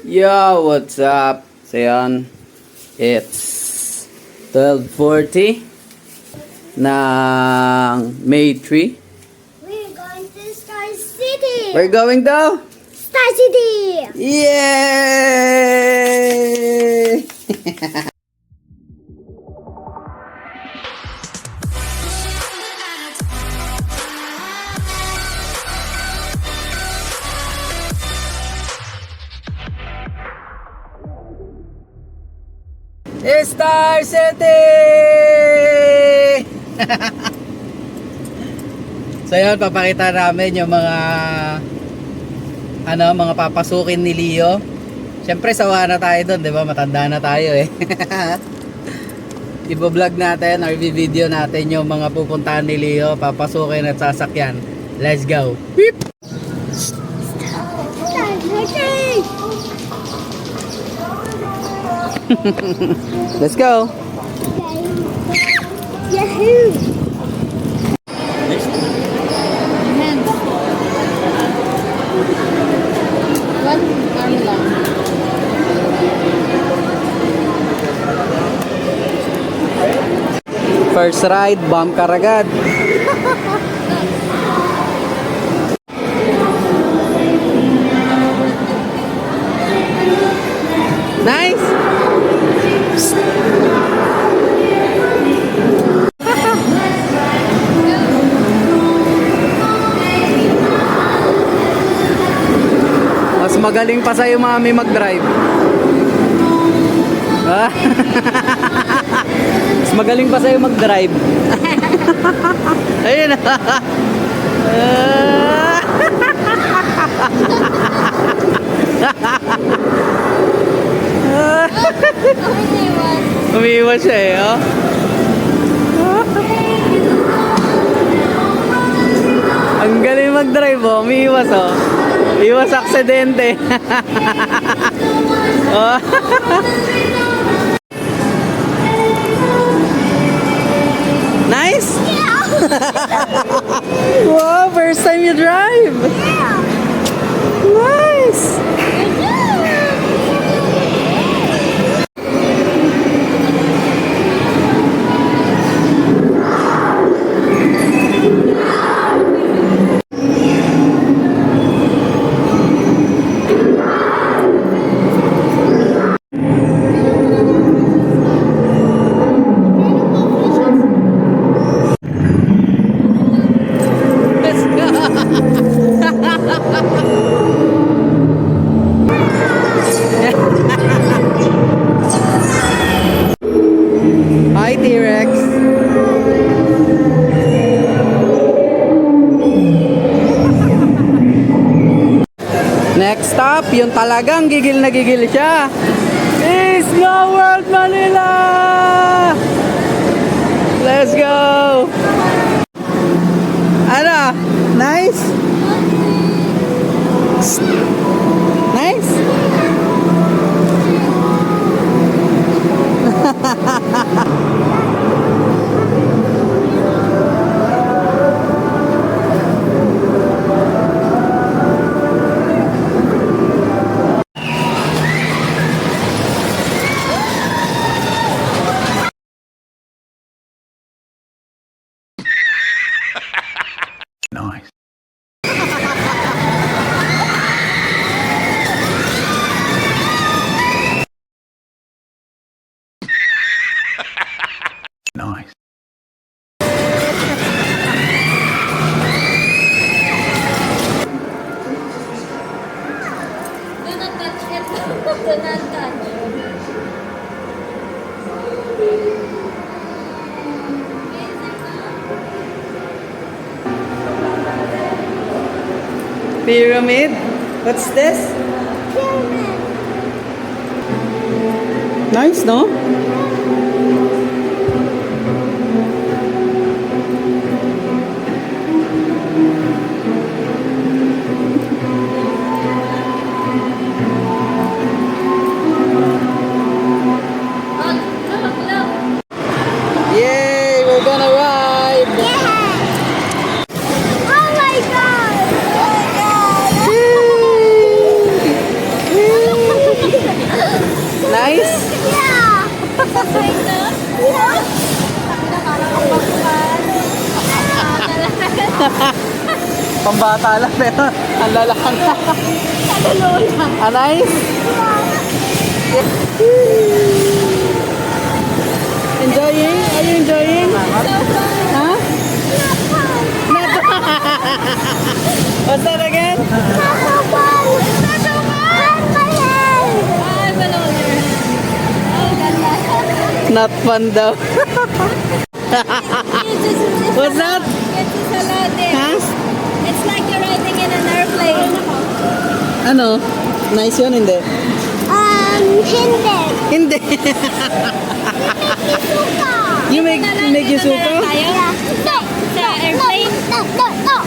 Yo, what's up? So yan, it's 12:40 ng May 3. We're going to Star City! We're going to Star City! Yay! Star City! So yun, papakita namin yung mga mga papasukin ni Leo. Siyempre sawa na tayo doon, 'di ba? Matanda na tayo eh. Ibo-vlog natin or video natin yung mga pupuntahan ni Leo, papasukin at sasakyan. Let's go. Beep! Star City! Let's go. Yahoo! First ride, bump ka agad. Nice! Mas magaling pa sa'yo mami mag-drive. Mas magaling pa sa'yo mag-drive. Ayun. Umiiwas siya eh, oh. Ang galing mag-drive, oh. Umiiwas, oh. Iwas aksidente. Oh. Nice? Wow, first time you drive. Nice. Let's go. Hi, T-Rex. Next stop, yung talagang gigil na gigil siya, is Snow World Manila! Let's go! Ano? Nice? Nice? Nice. Nice. Do not touch it. Do not touch. Pyramid? What's this? Pyramid. Nice, no? Yay! We're gonna ride! Yeah! Oh my god! Oh my god! Nice? Yeah. Yeah. Pambata lang pero ang lalakang na. Ah, nice? Enjoying? Are you enjoying? Ha? What's that again? Not fun daw. What's that? It's a salad. Ha? It's like you're riding in an airplane. Ano? Nice yun, hindi? Hindi. Hindi. You make you suka? Yeah. No, Sa airplane? No, no, no.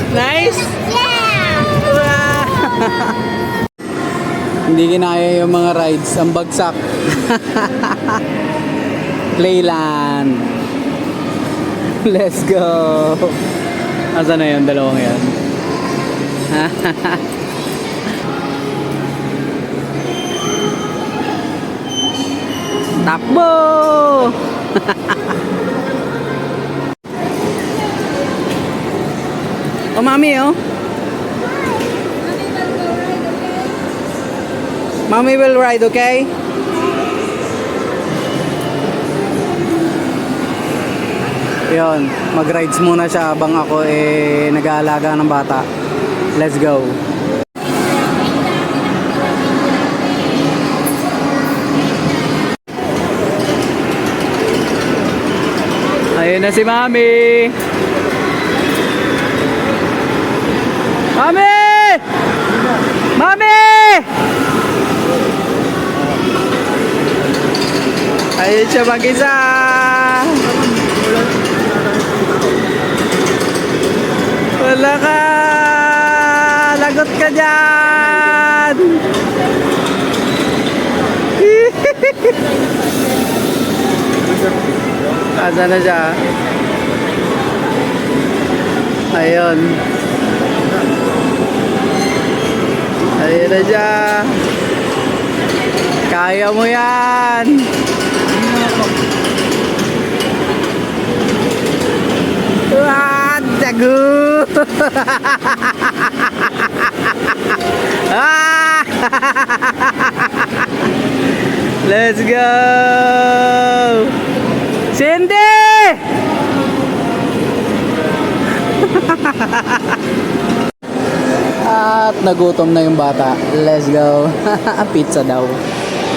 Nice? Yeah. Hindi ginaya yung mga rides. Ang bagsak. Playland. Let's go. Asa na yun? Dalawang yan. Takbo! Oh, mami, oh. Mommy will ride, okay? Yun, mag-rides muna siya habang ako nag-aalaga ng bata. Let's go. Ayun na si Mami. Mami! Mami! Ayun siya mag-isa. Wala ka. Lagot ka dyan. Asa na siya? Ayun. Ayun na siya. Kaya mo yan. Wah, dagu. Ah! Let's go. Cindy! At nagutom na yung bata. Let's go. Pizza daw.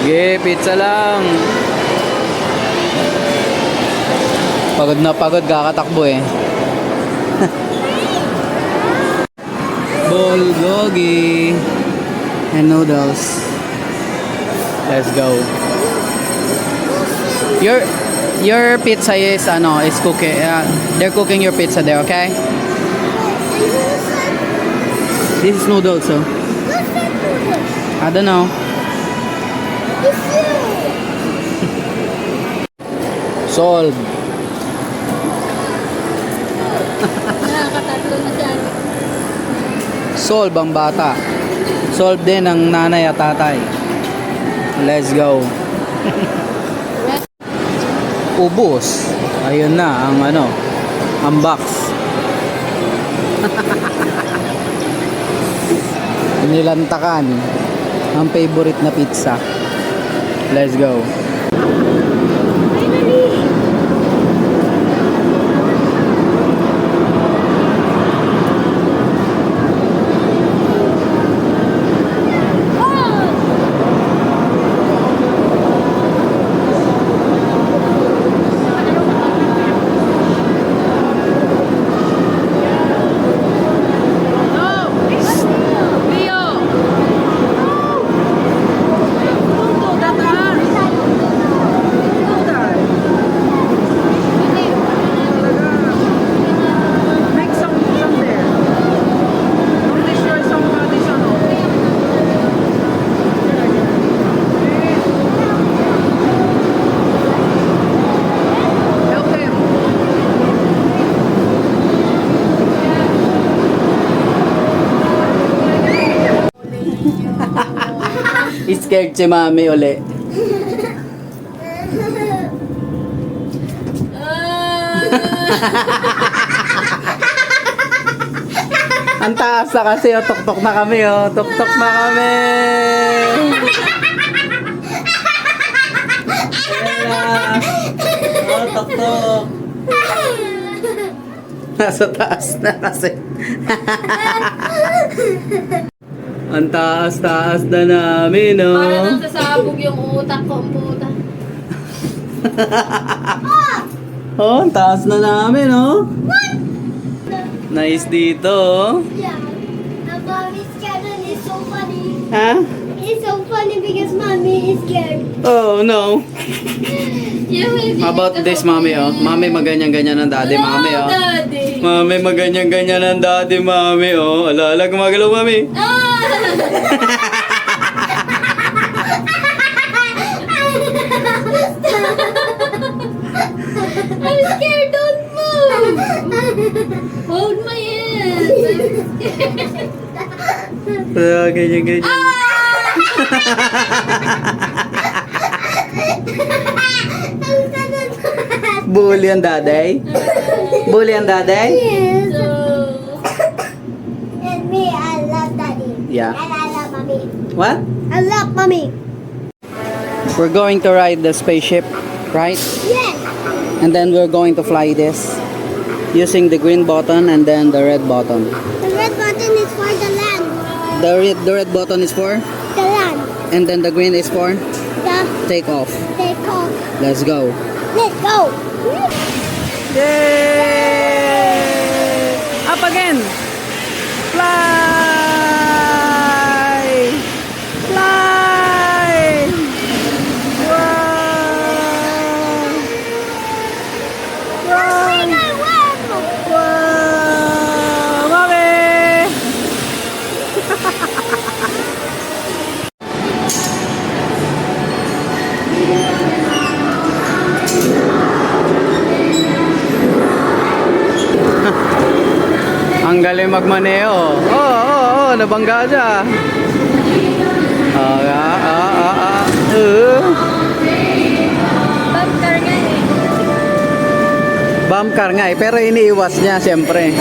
Okay, pizza lang. Pagod na pagod, kakatakbo eh. Bulgogi and noodles. Let's go. Your pizza is cooking. They're cooking your pizza there, okay? This is noodles, so I don't know. Solve. Nakakatatlo na siya. Solve ang bata. Solve din ang nanay at tatay. Let's go. Ubos. Ayun na ang ang box. Nilantakan ang favorite na pizza. Let's go. Scared si mami uli. Ang taas na kasi, oh. Tuktok na kami, oh. Tuktok na kami. Ayan. Oh, tuktok. Nasa taas na kasi. Ang taas-taas na namin, oh. Parang nasasabog yung utak ko, ang puta. Oh, ang taas na namin, oh. Nice dito, oh. Yeah. Mommy's scared and it's so funny. Ha? It's so funny because mommy is scared. Oh, no. Yung How about this, mami, oh? Mami, maganyan-ganyan ng daddy, mami, oh. Daddy. Mami, maganyan-ganyan ng daddy, mami, oh. Alala, gumagalaw, mami. I'm scared, don't move. Hold my hand. Ah, ganyan-ganyan. Bully ang daday? Bully ang daday? Yes. So, And me, I love daddy. Yeah. And I love mommy. What? I love mommy. We're going to ride the spaceship, right? Yes. And then we're going to fly this using the green button and then the red button. The red button is for the land. The red button is for, The land. and then the green is for The take off. take off. Let's go. Let's go. Yay! Up again! Fly! Fly! Wow! Wow! Wow! Mami! Ang galing magmaneo. Nabangga siya. bumper nga eh. Bump car nga eh, pero iniiwas niya siyempre.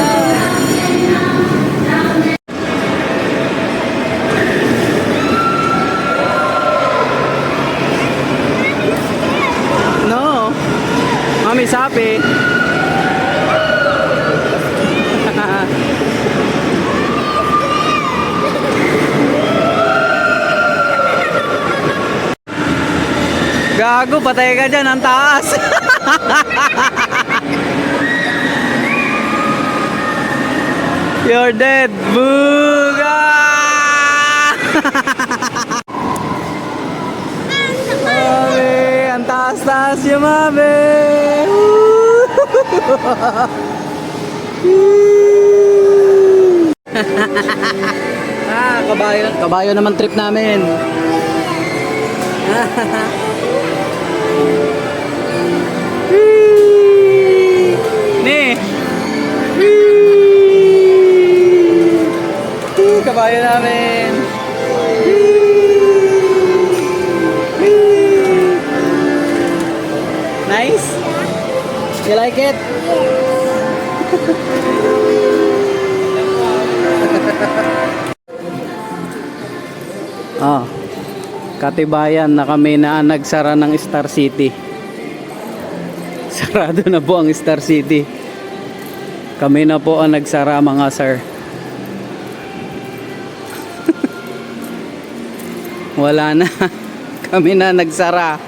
No. Mami, sapi. Gago, patay ka dyan, ang taas. You're dead, Buga! Mami, ang taas-taas yung mami. Kabayo. Kabayo naman trip namin. Ni. Kabayo namin. Nice? You like it? Katibayan na kami na nagsara ng Star City. Sarado na po ang Star City. Kami na po ang nagsara, mga sir. Wala na. Kami na nagsara.